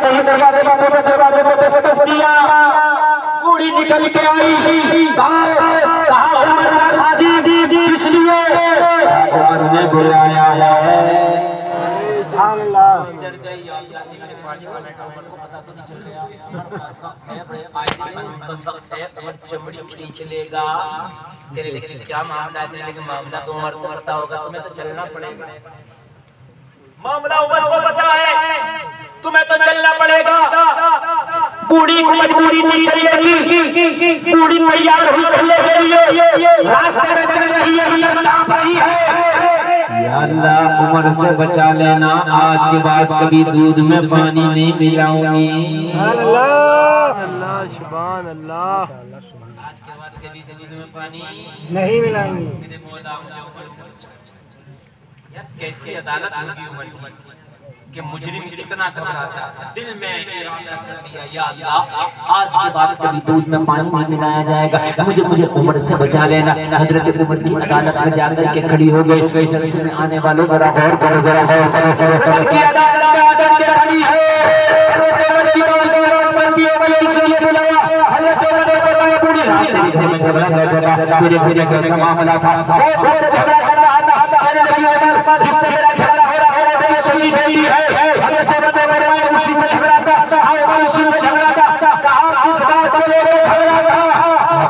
صحیح دروازے پہ دستک دیا، بوڑھی نکل کے آئی، کہا عمر شادی کس لیے؟ عمر نے بلایا ہے۔ سبحان اللہ۔ چلے گا تیرے لیکن کیا معاملہ ہے؟ لیکن معاملہ تو عمر کو پتا ہوگا، تمہیں تو چلنا پڑے گا۔ معاملہ عمر کو پتا ہے، تمہیں تو چلنا پڑے گا۔ بوڑھی کو مجبوری نہیں چلے گی، بوڑھی تیار ہوئی چلنے کے لیے، راستے میں چل رہی ہے، اندر کانپ رہی ہے۔ یا اللہ عمر سے بچا لینا، آج کے بعد کبھی دودھ میں پانی نہیں ملاؤں گی۔ اللہ اللہ سبحان اللہ۔ آج کے بعد کبھی دودھ میں پانی نہیں ملائیں گے۔ میرے مولا مجھے عمر سے بچا۔ یار کیسی عدالت ہوگی عمر کی کہ مجرم کتنا گھبراتا تھا، دل میں ارادہ کر لیا یا اللہ آج کے بعد کبھی دودھ میں پانی نہیں ملایا جائے گا، مجھے عمر سے بچا لینا۔ حضرت عمر کی عدالت میں جا کر کے کھڑی ہو گئی۔ جلسے میں آنے والوں ذرا غور کرو، ذرا غور کرو۔ عمر کی عدالت میں آ کر کے کھڑی ہے، حضرت عمر کی روز بنتی ہے، میں اس لیے بلایا۔ حضرت عمر نے بتایا بوڑھی تیرے گھر میں جھگڑا ہو جگہ، میرے گھر میں کیسا معاملہ تھا؟ وہ سے جھگڑا کر رہا تھا، کہنے لگی عمر جس سے میرا جھگڑا ہو رہا ہے وہ میری سگی بیٹی ہے۔ حضرت عمر نے فرمایا اسی سے جھگڑا تھا، عمر اسی سے جھگڑا تھا۔ کہا کس بات کو لے کر جھگڑا تھا؟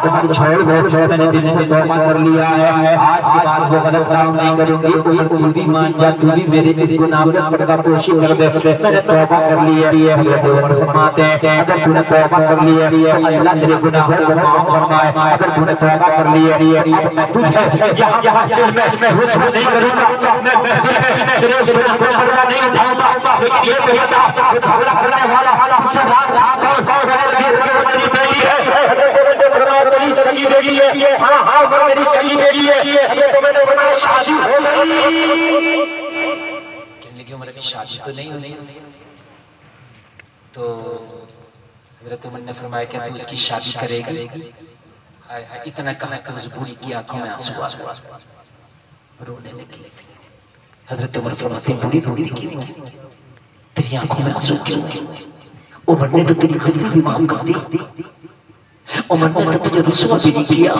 عمر چھوڑ میں نے دل سے توبہ کر لیا ہے، آج کے بعد وہ غلط کام نہیں کروں گی۔ کوئی تو بھی مان جا، تو بھی میرے اس گناہ میں پردہ پوشی کر دے۔ میں نے توبہ کر لی ہے۔ حضرت عمر فرماتے ہیں اگر تو نے توبہ کر لی ہے اللہ تیرے گناہوں کو معاف فرمائے۔ اگر تو نے توبہ کر لی ہے اب میں تجھے یہاں دل میں رسوا نہیں کروں گا، میں تیرے اس گناہ سے پردہ نہیں اٹھاؤں گا۔ لیکن یہ کہتا وہ جھگڑا کرنے والا اس سے بات رہا کون وہ میری بیٹی ہے۔ حضرت عمر نے فرمایا میری سگی بیٹی ہے، ہاں ہاں وہ میری سگی بیٹی ہے۔ حضرت عمر نے فرمایا شادی ہو گئی۔ کہنے لگی عمر کی شادی تو نہیں ہوئی، تو حضرت عمر نے فرمایا کہ تو اس کی شادی کرے گی؟ اتنا کہا کہ اس بوڑھی کی آنکھوں میں آنسو آ گئے، رونے لگی۔ حضرت عمر فرماتے ہیں بوڑھی روتی کیوں ہے؟ تیری آنکھوں میں آنسو کیوں ہے؟ عمر نے تو تیری غلطی بھی معاف کر دی، عمر نے تو تجھے رسوا بھی نہیں کیا،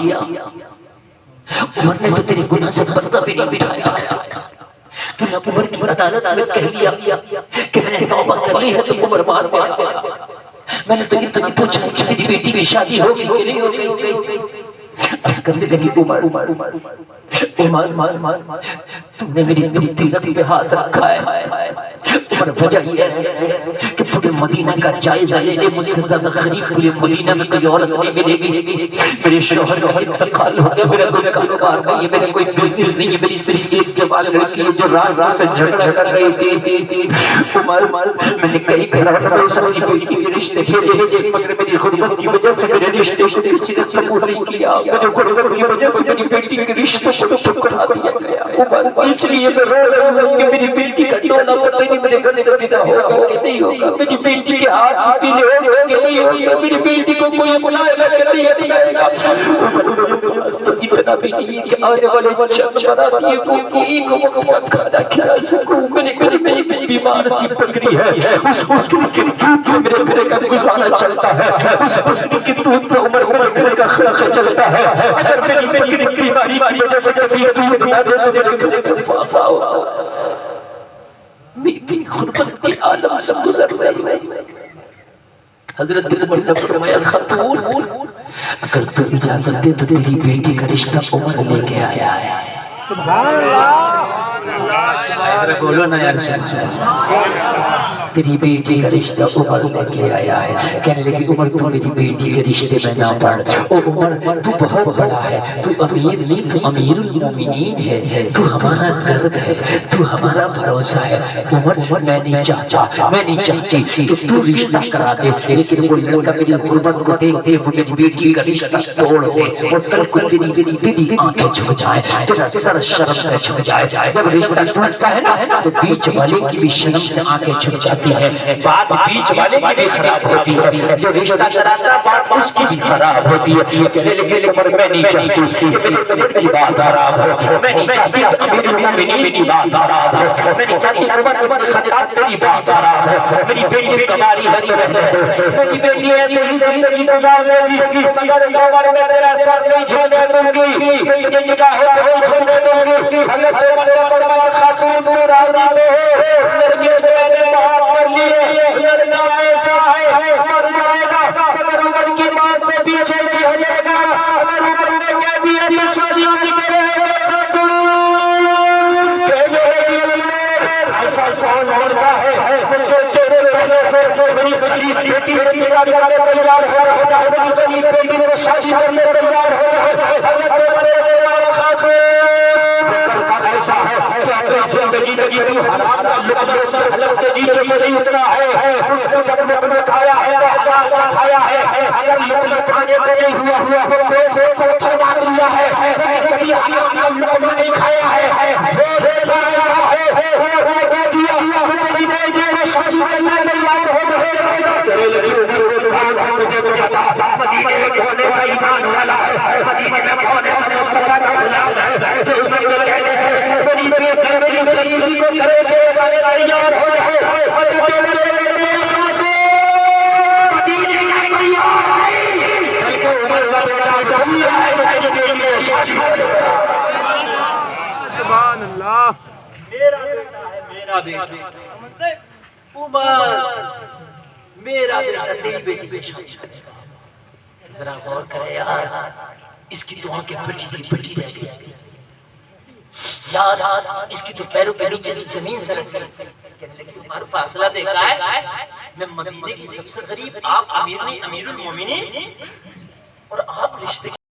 عمر نے تو تیرے گناہ سے پردہ بھی نہیں بٹھایا۔ تو نے عمر کی عدالت میں کہہ لیا کہ میں نے توبہ کر لی ہے تو عمر مار پایا۔ میں نے تو اتنا پوچھا کہ تیری بیٹی کی شادی ہو گئی کہ نہیں ہو گئی؟ عرض کرنے لگی عمر تم نے میری تیرت پہ ہاتھ رکھا ہے۔ عمر وجہ یہ ہے کہ پورے مدینہ کا جائزہ لینے مجھ سے زیادہ غریب پورے مدینہ میں کوئی عورت نہیں ملے گی۔ میرے شوہر کا انتقال ہو گیا، میرا کوئی کاروبار نہیں ہے، میرا کوئی بزنس نہیں ہے، میری صرف ایک جوان لڑکی ہے جو رات سے جھگڑا کر رہی تھی۔ عمر میں نے کئی بار سب کی بیٹی کے رشتے بھیجے مگر میری غربت کی وجہ سے میرے رشتے کو کسی نے قبول نہیں کیا، میرے غربت کی وجہ سے میری بیٹی کے رشتوں کو ٹھکرا دیا گیا۔ عمر اس لیے میں رو رہا ہوں کہ میری بیٹی کا ڈولا پتہ نہیں میرے گھر سے پیدا ہوگا کہ نہیں ہوگا، میری بیٹی کے ہاتھ پیلے ہوگا کہ نہیں ہوگا، میری بیٹی کو کوئی بلائے گا کہ نہیں بلائے گا۔ تو اتنا بھی نہیں کہ آنے والے چند براتیوں کو ایک وقت کا کھانا کھلا سکوں۔ میرے گھر میں ایک بیمار سی بکری ہے، اس بکری کے دودھ پہ میرے گھر کا گزارا چلتا ہے، اس بکری کے دودھ پہ عمر گھر کا خرچہ چلتا ہے۔ اگر میری بکری بیماری کی وجہ سے کبھی دودھ نہ دے تو میرے گھر کا فاقہ ہوگا۔ میری غربت کے عالم سے گزر رہی ہے۔ حضرت عمر نے فرمایا خاتون اگر تو اجازت دے تو تیری بیٹی کا رشتہ عمر لے کے آیا ہے۔ سبحان اللہ۔ بولو نا یار تیری بیٹی کا رشتہ عمر لے کے آیا ہے۔ کہنے لگی عمر تو میری بیٹی کے رشتے میں نہ پڑ، او عمر تو بہت بڑا ہے، تو امیر نہیں تو امیر المومنین ہے، تو ہمارا گرب ہے، تو ہمارا بھروسہ ہے۔ عمر میں نہیں چاہتا، میں نہیں چاہتی کہ تو رشتہ کرا دے، لیکن وہ لڑکا میری غربت کو دیکھ دے، وہ میری بیٹی کا رشتہ توڑ دے اور کل کو تیری آنکھیں جھک جائیں، تیرا سر شرم سے جھک جائے۔ جب رشتہ ٹوٹتا ہے نا تو بیچ والے کی بھی شرم سے آنکھیں جھک جاتی جاتی ہے، بات بیچ والے کی بھی خراب ہوتی ہے، جو رشتہ کراتا بات اس کی بھی خراب ہوتی ہے۔ کہنے لگے عمر میں نہیں چاہتی کہ میری عمر کی بات خراب ہو، میں نہیں چاہتی کہ امیر المومنین کی بات خراب ہو، میں نہیں چاہتی کہ عمر بن الخطاب تیری بات خراب ہو، میری بیٹی کماری ہے تو رہنے دو، میری بیٹی ایسے ہی زندگی گزار لے گی، مگر عمر میں تیرا سر نہیں جھکنے دوں گی، میں تجھے نگاہوں کو نہیں جھکنے دوں گی۔ حضرت عمر نے فرمایا خاتون تو راضی تو ہو، لڑکے سے میں نے بات کر لی ہے، لڑکا ایسا ہے مر جائے گا مگر عمر کی بات سے پیچھے نہیں ہٹے گا، اگر عمر نے کہہ دیا تو شادی نہیں کرے گا خاتون، ایسا سوچ مرتا ہے جو تیرے پہلے سے میری غریب بیٹی سے نکاح کرنے تیار ہو رہا ہے، میری غریب بیٹی سے شادی کرنے تیار ہو رہا ہے، حضرت عمر نے فرمایا خاتون ایسا ہے کہ اپنی زندگی میں بھی حرام کا لقمہ اس کے حلق کے نیچے سے نہیں اترا ہے، اس نے جب لقمہ کھایا ہے تو حلال کا کھایا ہے، اگر لقمہ کھانے کو نہیں ہوا تو پیٹ سے چوٹھا مار لیا ہے، کبھی حرام کا لقمہ نہیں کھایا ہے، وہ بیٹا ایسا ہے انہوں نے کہہ دیا میری بیٹی نے شادی کرنے تیار ہو گئے، تیرے لئے مجھے بتا مدینے میں کون ایسا ایمان والا ہے، مدینے میں کون ایسا مصطفیٰ کا غلام ہے جو عمر کے کہنے سے میری بیٹی میری غریبی کو گھرے سے جانے تیار ہو رہے ہیں، اور میرے مدینے میں تیار نہیں بلکہ عمر کا بیٹا ڈھونڈا ہے جو میرے لیے شادی ہو رہا ہے۔ سبحان اللہ۔ میرا بیٹا ہے میرا بیٹا، عمر میرا بیٹا تیری بیٹی سے شادی کرے گا۔ ذرا غور کرے یار، اس کی تو آنکھیں پٹی کی پٹی رہ گئی یار، اس کی تو پیروں کے نیچے سے زمین سرک گئی۔ کہنے لگے عمر فاصلہ دیکھا ہے، میں مدینے کی سب سے غریب، آپ امیر المومنین اور آپ رشتے